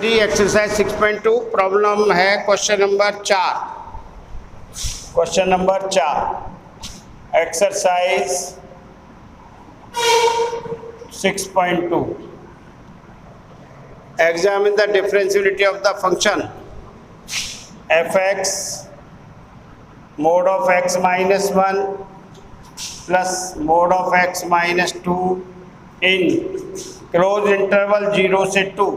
3 exercise 6.2 problem है question number 4। Question number 4 exercise 6.2 examine the differentiability of the function fx mod of x minus 1 plus mod of x minus 2 in close interval 0 से 2।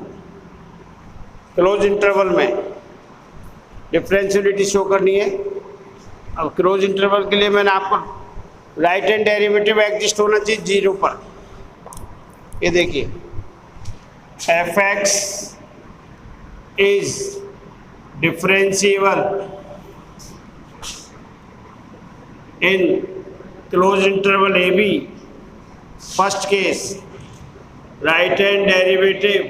Close interval में differentiability show करनी है। अब close interval के लिए मैंने आपको राइट हैंड डेरिवेटिव एग्जिस्ट होना चाहिए 0 पर। ये देखिए fx is differentiable in close interval A B. First case right hand derivative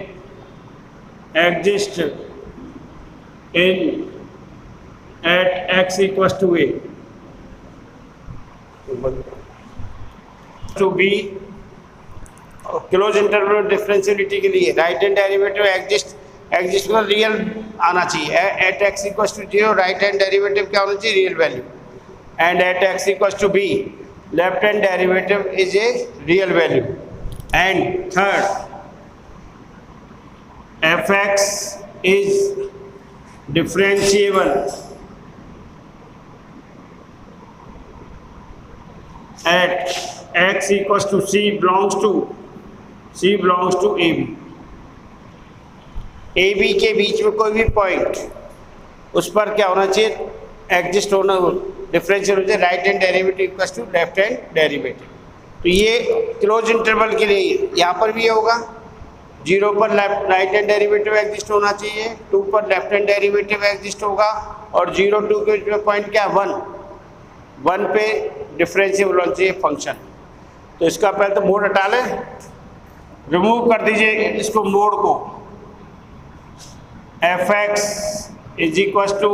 exists in at x equals to a to b। Close interval differentiability के लिए राइट हैंड डेरिवेटिव एग्जिस्ट में real आना चाहिए। At x equals to 0 right hand derivative क्या होना चाहिए? Real value. And at x equals to B left hand derivative is a real value. And third, fx is differentiable at x equals to c belongs to ab। ab के बीच में कोई भी point उस पर क्या होना चाहिए? एग्जिस्ट होना, डिफरेंशियल हो जाए right hand derivative equals to left hand derivative. तो ये क्लोज इंटरवल के लिए यहाँ पर भी ये होगा 0 पर राइट हैंड डेरिवेटिव एग्जिस्ट होना चाहिए, 2 पर लेफ्ट हैंड डेरिवेटिव एग्जिस्ट होगा और 0 2 के पॉइंट क्या 1 पे डिफरेंशिएबल होना चाहिए फंक्शन। तो इसका पहले तो मोड हटा लें, रिमूव कर दीजिए इसको मोड को। fx is equal to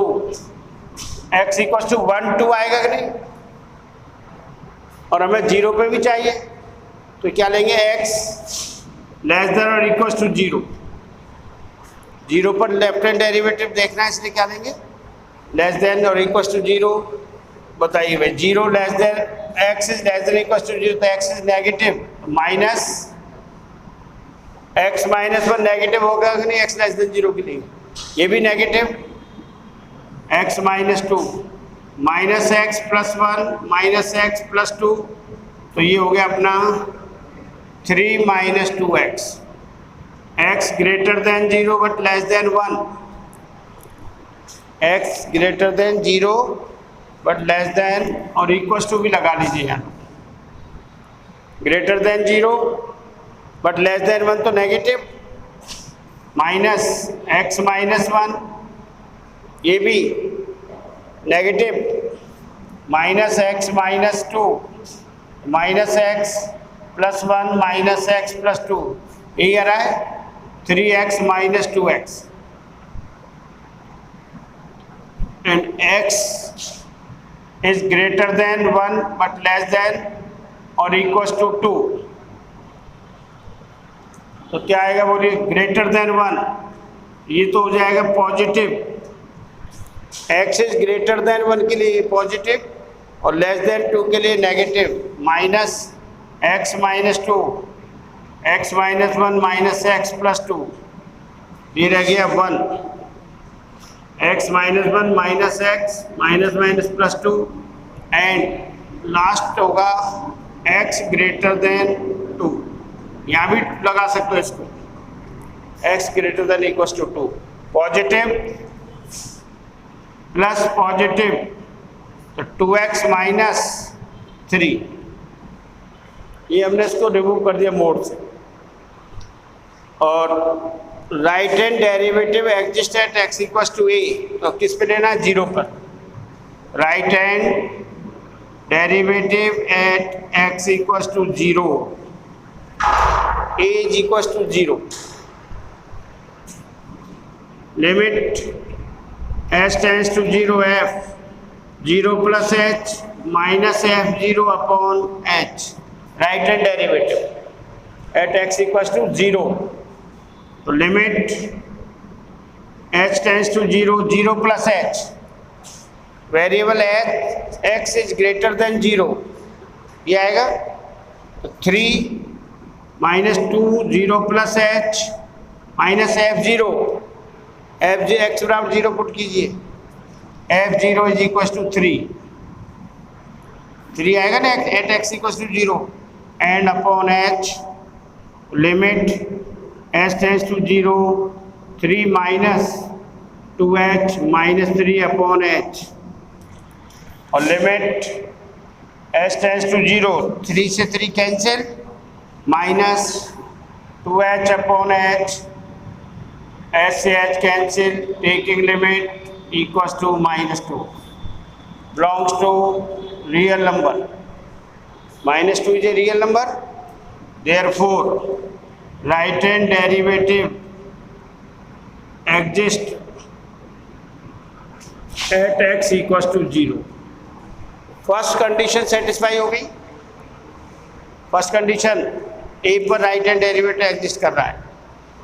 x equal to 1 2 आएगा कि नहीं, और हमें 0 पे भी चाहिए तो क्या लेंगे? x लेस देन और इक्वल टू 0। 0 पर लेफ्ट हैंड डेरिवेटिव देखना है इसलिए क्या लेंगे? लेस देन और इक्वल टू 0। बताइए भाई 0 less than x is less than equal to 0 तो x is negative minus x minus 1 negative होगा कि नहीं? x लेस देन 0 के लिए ये भी negative. x minus 2 minus x plus 1 minus x plus 2 तो ये हो गया अपना 3 minus 2x। x greater than 0 but less then 1। x greater than 0 but less than और इक्वल टू भी लगा लीजिए यहाँ। Greater than 0 but less then 1 तो नेगेटिव माइनस x माइनस 1 ये भी negative minus x minus 2 minus x plus 1 minus x plus 2 यही आ रहा है 3x minus 2x। And x is greater then 1 but less than और इक्वल टू 2 तो क्या आएगा बोलिए? ग्रेटर देन 1 ये तो हो जाएगा positive. x is greater then 1 के लिए पॉजिटिव और लेस देन 2 के लिए negative minus x minus 2 x minus 1 minus x plus 2 ये रह गया 1 x minus 1 minus x minus minus plus 2 and last होगा x ग्रेटर देन 2। यहाँ भी लगा सकते हो इसको x greater than equal to 2 positive plus positive तो 2x माइनस 3 ये हमने इसको रिमूव कर दिया मोड से। और right hand derivative exist at x equal to a तो किस पे लेना है? 0 पर। Right hand derivative at x equal to 0 a is equal to 0 limit h tends to 0 f 0 plus h minus f0 upon h right hand derivative at x equal to 0 तो limit h tends to 0, 0 plus h, variable x is greater than 0, ये आएगा। तो 3 minus 2 0 plus h minus f0, x बराबर 0 put कीजिए, f0 is equal to 3 आएगा ना, at x equal to 0 and upon h limit h tends to 0, 3 minus 2h minus 3 upon h, और limit h tends to 0, 3 से 3 cancel, minus 2h upon h, h से h cancel, taking limit equals to -2, belongs to real number, -2 is a real number, therefore right hand derivative exist at x equals to 0। First condition satisfy हो गई। First condition ए पर right hand derivative exist कर रहा है।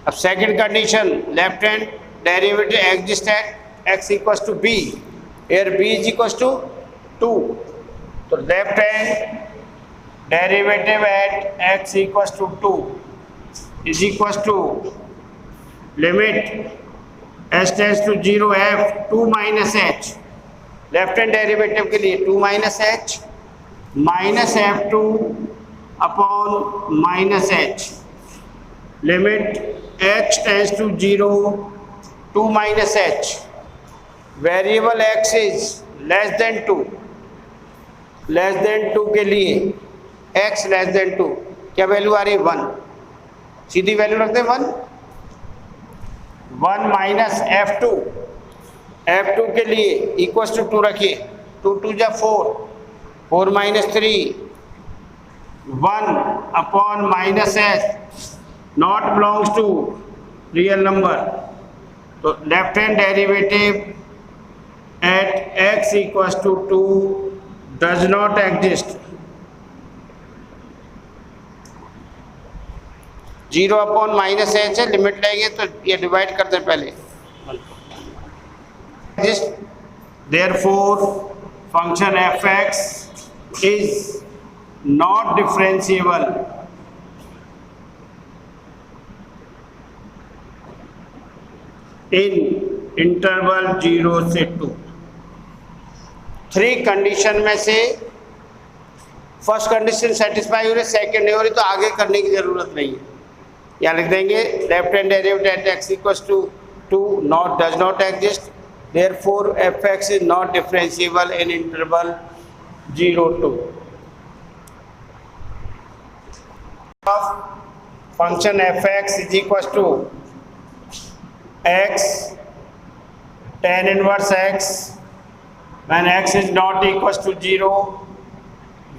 अब second condition left hand derivative exist at x equals to b, here b is equals to 2, तो left hand derivative at x equals to 2 is equals to limit h tends to 0 f 2 minus h, left hand derivative के लिए 2 minus h minus f2 upon minus h, limit h tends to 0 2 minus h, variable x is less than 2, less than 2 के लिए x less than 2 क्या value आ रही है 1, सीधी value रखते हैं 1 minus f2, f2 के लिए इक्वल्स टू 2 रखिए, 2 2 जा 4, 4 minus 3 1 upon minus h not belongs to real number, तो left hand derivative at x equals to 2 does not exist. 0 upon minus h है, लिमिट लेंगे तो ये डिवाइड करते हैं पहले, therefore function f(x) is not differentiable in interval 0 से 2। 3 condition में से फर्स्ट कंडीशन सेटिस्फाई हो रही, सेकंड नहीं हो रही, तो आगे करने की जरूरत नहीं है। यहाँ लिख देंगे left hand derivative at x equals to 2 not does not exist, therefore f(x) is not differentiable in interval 0 to 2। Function f(x) is equals to x tan inverse x when x is not equals to 0,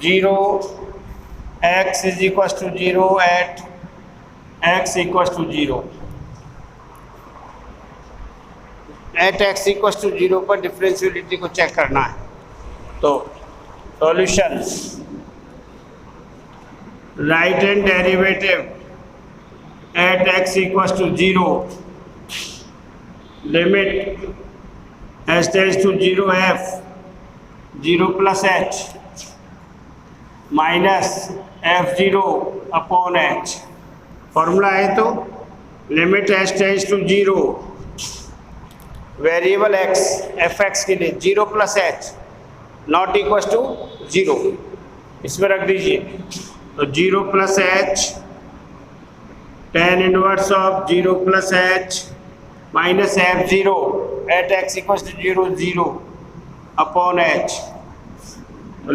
0 x is equals to 0 at x equals to 0। At x equals to 0 पर differentiability को check करना है, तो solution right hand derivative at x equals to 0, limit h tends to 0 f 0 plus h minus f0 upon h, formula है तो limit h tends to 0, variable x f(x) के लिए 0 plus h not equal to 0, इसमें रख दीजिए, तो 0 plus h tan inverse of 0 plus h minus f0 at x equal to 0 0 upon h,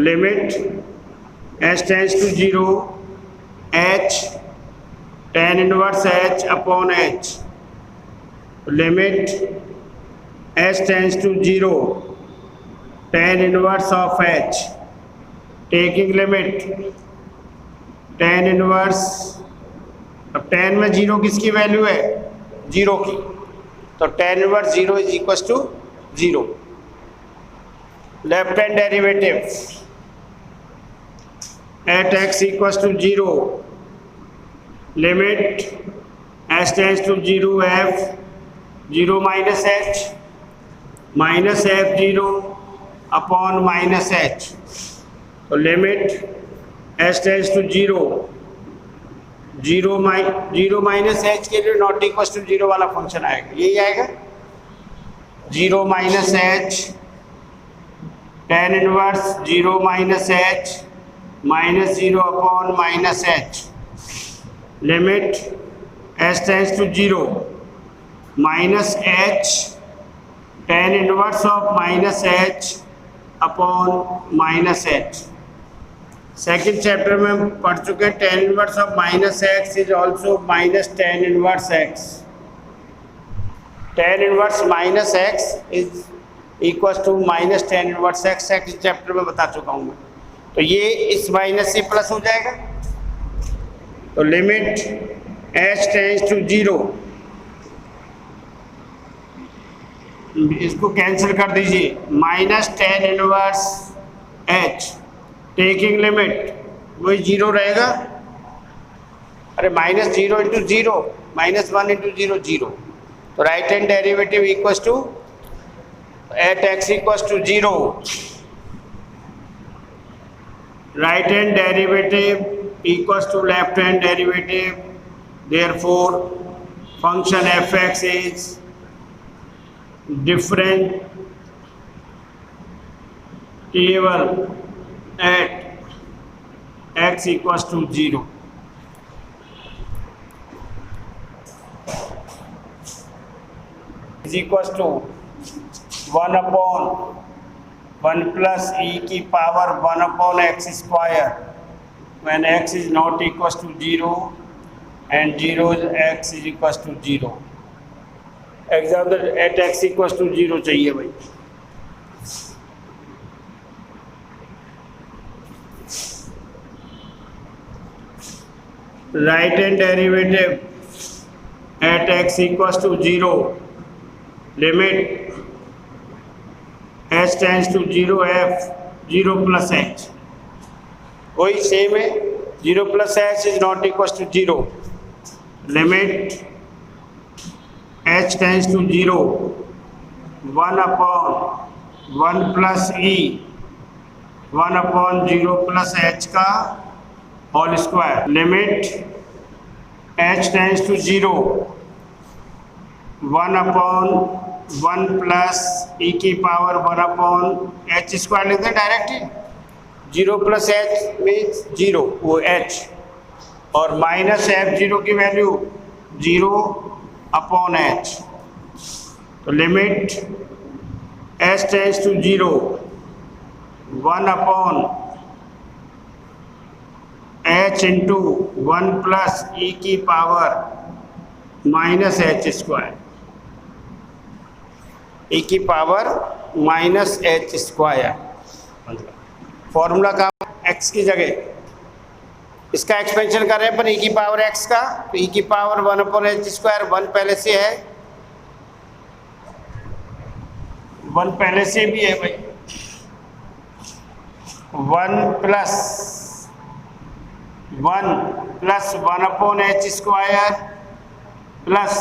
limit h tends to 0 h tan inverse h upon h, limit h tends to 0 tan inverse of h, taking limit tan inverse, अब tan में 0 किसकी value है 0 की, तो tan inverse 0 is equal to 0। Left hand derivative at x equal to 0, limit h tends to 0 f 0 minus h minus F0 upon minus h. तो limit h tends to 0 minus h के लिए not equal to 0 वाला function आएगा, यही आएगा 0 minus h tan inverse 0 minus h minus 0 upon minus h. Limit h tends to 0 minus h tan inverse of minus h upon minus h. Second chapter में हम पढ़ चुके हैं tan inverse of minus x is also minus tan inverse x. tan inverse minus x is equal to minus tan inverse x. Second chapter में बता चुका हूँ मैं। तो ये इस माइनस से प्लस हो जाएगा। तो लिमिट h टेंड्स टू 0, इसको कैंसिल कर दीजिए, minus tan inverse h taking limit वही 0 रहेगा। अरे माइनस 0 इंटू 0 माइनस 1 इंटू 0 0। तो right hand derivative equals to at x equals to 0। Right hand derivative equals to left hand derivative, therefore function f x is differentiable at x equals to 0। is equals to 1 upon 1 plus e की power 1 upon x square when x is not equals to 0 and 0 is x is equals to 0। Example at x equal to 0 चाहिए भाई। Right hand derivative at x equal to 0, limit h tends to 0 f 0 plus h, वही same है 0 plus h is not equal to 0। Limit h tends to 0 1 upon 1 plus e 1 upon 0 plus h का whole square. Limit h tends to 0 1 upon 1 plus e की power 1 upon h square लिखते हैं directly. 0 plus h means 0 वो h, और minus F0 की value 0 upon h। तो limit h tends to 0 1 upon h into 1 plus e की power minus h square, e की power minus h square. Formula का x की जगह इसका एक्सपेंशन कर रहे हैं पर e की पावर x का, तो e की पावर 1 अपॉन h स्क्वायर 1 पहले से है, 1 पहले से भी है भाई। 1 plus 1 upon h square plus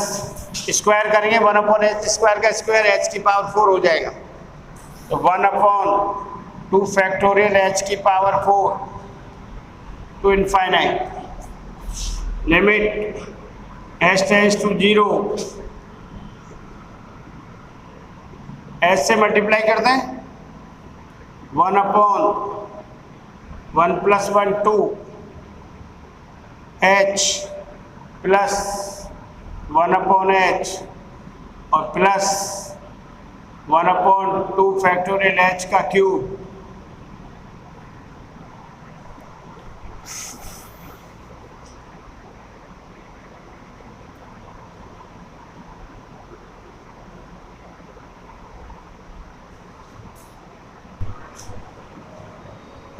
square करेंगे 1 अपॉन h स्क्वायर का स्क्वायर h की पावर 4 हो जाएगा। तो 1 अपॉन 2 फैक्टोरियल h की power 4 to infinite। Limit h tends to 0, h से मल्टीप्लाई कर दें 1 upon 1 plus 1 2 h plus 1 upon h और प्लस 1 अपॉन 2 फैक्टोरियल h का क्यूब।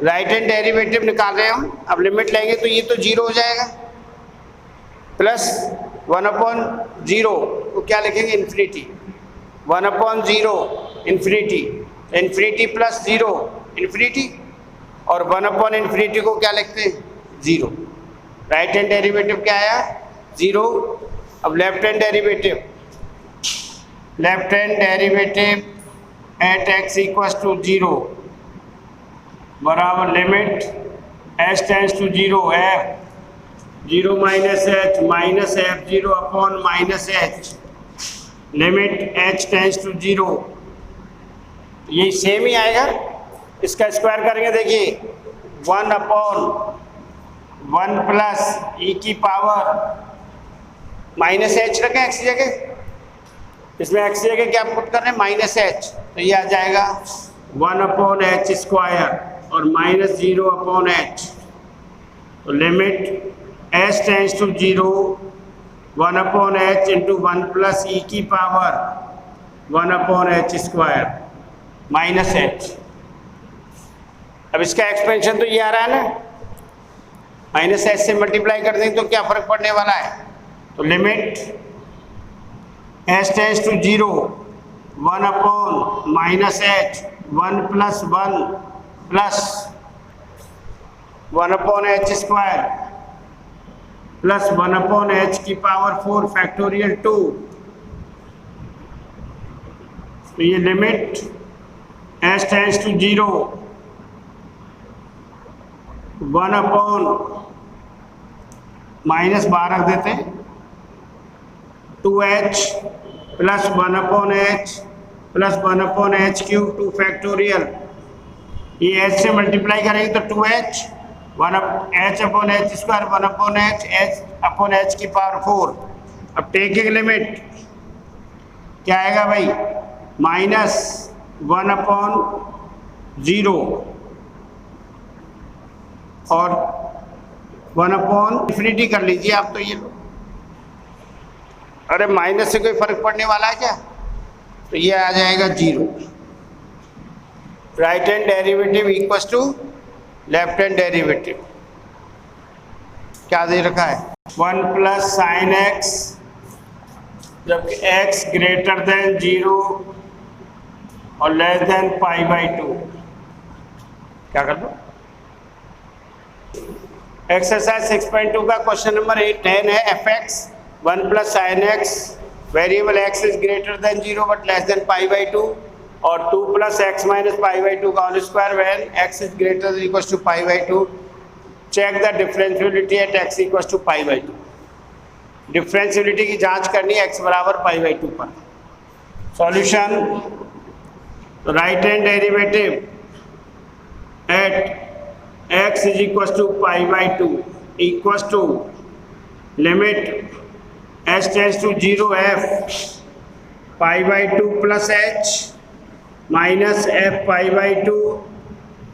राइट हैंड डेरिवेटिव निकाल रहे हैं हम, अब लिमिट लेंगे तो ये तो 0 हो जाएगा, प्लस 1 अपॉन 0 को क्या लिखेंगे infinity, 1 upon 0 infinity, infinity plus 0 infinity, और 1 अपॉन इन्फिनिटी को क्या लिखते हैं 0। राइट हैंड डेरिवेटिव क्या आया 0। अब left hand derivative left hand derivative at x equals to 0 बराबर limit h tends to 0 f 0 minus h minus f0 upon minus h limit h tends to 0। ये same ही आएगा, इसका स्क्वायर करेंगे, देखिए 1 upon 1 plus e की power minus h रखें x की जगह, इसमें x की जगह क्या पुट कर रहे हैं माइनस h, तो ये आ जाएगा 1 अपॉन h स्क्वायर और माइनस 0 अपॉन h, तो limit h tends to 0 1 upon h into 1 plus e की power 1 upon h square minus h। अब इसका एक्सपेंशन तो ये आ रहा है ना, माइनस h से मल्टीप्लाई कर देंगे तो क्या फर्क पड़ने वाला है, तो limit h tends to 0 1 upon minus h 1 plus 1 plus 1 upon h square plus 1 upon h की पावर 4 फैक्टोरियल 2, तो ये limit h tends to 0 1 upon minus 12 रख देते हैं 2h plus 1 upon h plus 1 upon h cube 2 factorial, ये h से multiply करेंगे तो 2h 1 h upon h square 1 upon h upon h की पावर 4। अब टेकिंग लिमिट क्या आएगा भाई, माइनस 1 अपॉन 0 और 1 अपॉन इंफिनिटी कर लीजिए आप, तो ये लो, अरे माइनस से कोई फर्क पड़ने वाला है क्या, तो ये आ जाएगा 0। Right hand derivative equals to left hand derivative, क्या दे रखा है 1 प्लस साइन x जबकि x ग्रेटर देन 0 और लेस देन π/2, क्या कर दो। एक्सरसाइज 6.2 का क्वेश्चन नंबर 10 है fx 1 plus sine x variable x is greater than 0 but less than π/2 और 2 प्लस x माइनस π/2 का whole square when x is greater than equals to π/2। Check the differentiability at x equals to π/2। Differentiability की जांच करनी है x बराबर π/2 पर। Solution, right hand derivative at x is equals to π/2 equals to limit h tends to 0 f π/2 plus h minus f π/2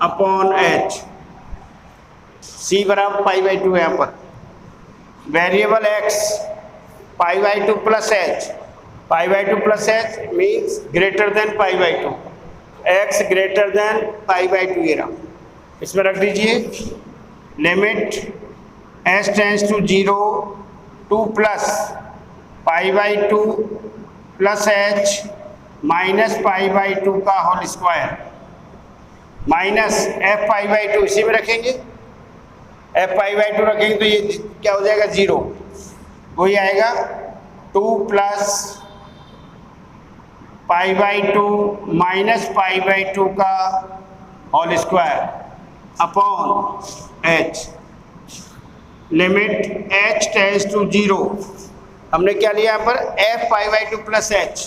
upon h, c बराबर π/2 है यहाँ पर। Variable x π/2 plus h, π/2 plus h means greater than π/2, x greater than π/2 ये रहा, इसमें रख दीजिए limit h tends to 0 2 plus π/2 plus h minus π/2 का होल स्क्वायर माइनस f π/2 इसी में रखेंगे, f π/2 रखेंगे तो ये क्या हो जाएगा 0, वही आएगा 2 प्लस π/2 माइनस π/2 का whole square upon h, limit h tends to 0, हमने क्या लिया यहाँ पर f π/2 plus h,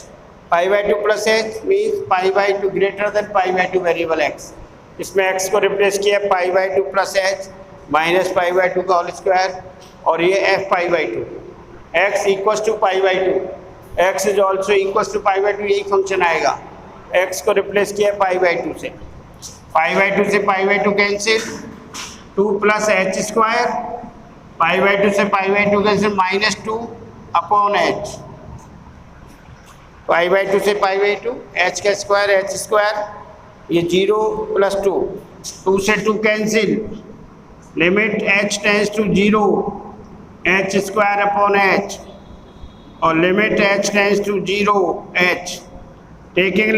π/2 plus h means π/2 greater than π/2 variable x, इसमें x को रिप्लेस किया π/2 प्लस h माइनस π/2 का होल स्क्वायर और ये f π/2, x equals to π/2, x is also equals to π/2, यही फंक्शन आएगा। x को रिप्लेस किया π/2 से, π/2 से π/2 कैंसिल, 2 प्लस h स्क्वायर, π/2 से π/2 कैंसिल माइनस 2 अपॉन h, π/2 से π/2 h का स्क्वायर h स्क्वायर, ये 0 प्लस 2, 2 से 2 cancel, limit h tends to 0 h square upon h और limit h tends to 0 h, taking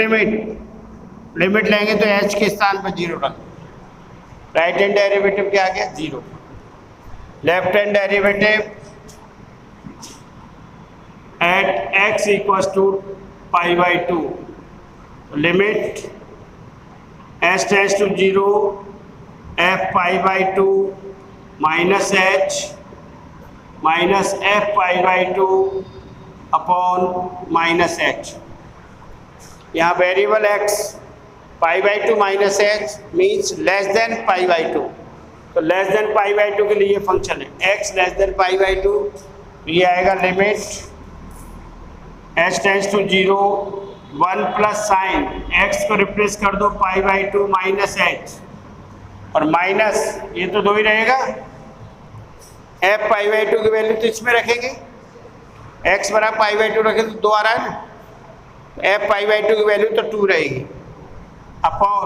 limit लेंगे तो h के स्थान पर 0 रख, राइट हैंड डेरिवेटिव क्या आ गया 0। Left hand derivative at x equals to π/2, limit h tends to 0 f π/2 minus h minus f π/2 upon minus h। यहाँ variable x π/2 minus h means less than π/2, तो लेस देन π/2 के लिए ये function है x less than π/2, ये आएगा limit h tends to 0 1 plus sine x को replace कर दो π/2 माइनस h और माइनस ये तो 2 ही रहेगा, f π/2 की वैल्यू तो इसमें रखेंगे, x बराबर π/2 रखे तो 2 आ रहा है ना, f π/2 की वैल्यू तो 2 रहेगी अपॉन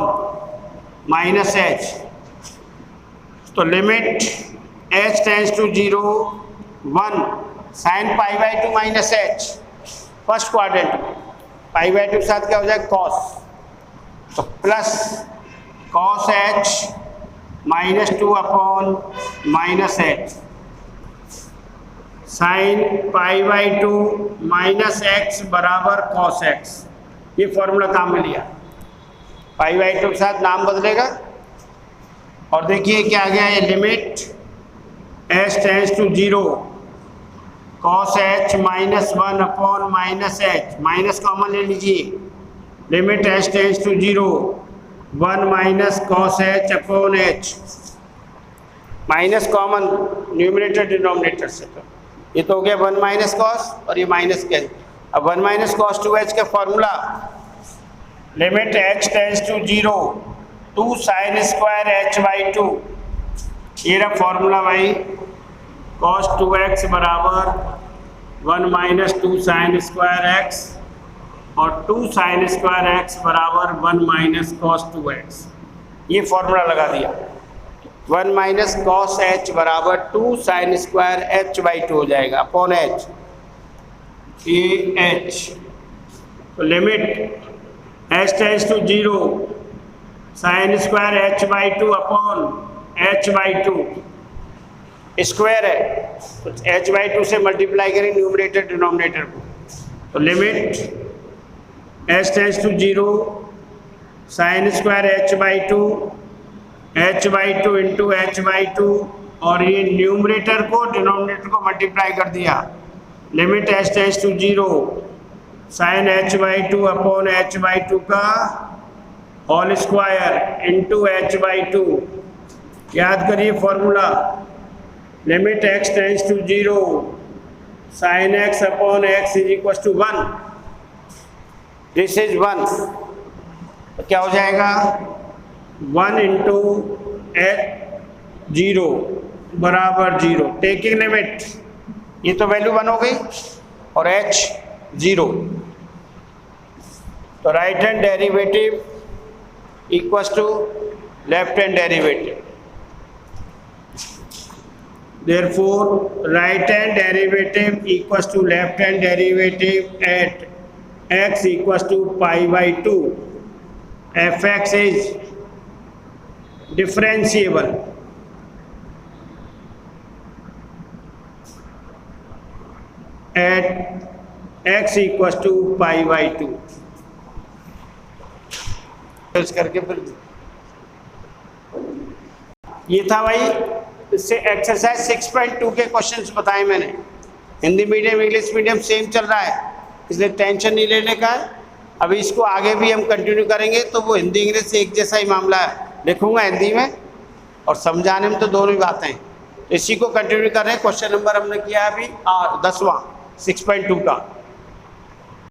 माइनस h, तो limit h tends to 0 1 sine π/2 minus h first quadrant में π/2 के साथ क्या हो जाएगा कॉस, तो plus cos h minus 2 upon minus h sine π/2 minus x बराबर कॉस x। ये फॉर्मूला काम में लिया, π/2 के साथ नाम बदलेगा और देखिए क्या आ गया, ये limit h tends to 0 cos h minus 1 upon minus h, minus common ले लीजिए, limit h tends to 0 1 minus cos h upon h, minus common numerator denominator से, तो ये तो हो गया 1 माइनस कॉस और ये माइनस क्या, अब 1 माइनस कॉस 2h का formula limit h tends to 0 2 sine square h/2, ये रहा फॉर्मूला भाई, cos 2x बराबर 1 माइनस 2 साइन स्क्वायर x और 2 साइन स्क्वायर x बराबर 1 माइनस cos 2x, ये फॉर्मूला लगा दिया, 1 माइनस cos h बराबर 2 साइन स्क्वायर h/2 हो जाएगा अपॉन h, ये h, तो limit h tends to 0 sine square h/2 upon h/2 square है, तो h/2 से मल्टीप्लाई करें न्यूमरेटर डिनोमिनेटर को, तो limit h tends to 0 sine square h/2 into h/2 और ये न्यूमरेटर को डिनोमिनेटर को मल्टीप्लाई कर दिया, limit h tends to 0 sine h/2 upon h/2 का होल स्क्वायर इंटू h/2, याद करिए formula, limit x tends to 0 sine x upon x is equal to 1, this is 1, तो क्या हो जाएगा 1 इंटू h 0 बराबर 0, टेकिंग लिमिट, ये तो वैल्यू 1 हो गई और h 0, तो right hand derivative equals to left hand derivative, therefore right hand derivative equals to left hand derivative at x equals to π/2, fx is differentiable at x equals to π/2, करके फिर ये था भाई, इससे एक्सरसाइज 6.2 के क्वेश्चंस बताए मैंने, Hindi medium English medium same चल रहा है, इसलिए टेंशन नहीं लेने का है, अभी इसको आगे भी हम कंटिन्यू करेंगे, तो वो हिंदी इंग्लिश से एक जैसा ही मामला है, लिखूंगा हिंदी में और समझाने में तो दोनों ही बातें हैं, इसी को कंटिन्यू कर रहे हैं। क्वेश्चन नंबर हमने किया अभी 10वां 6.2 का।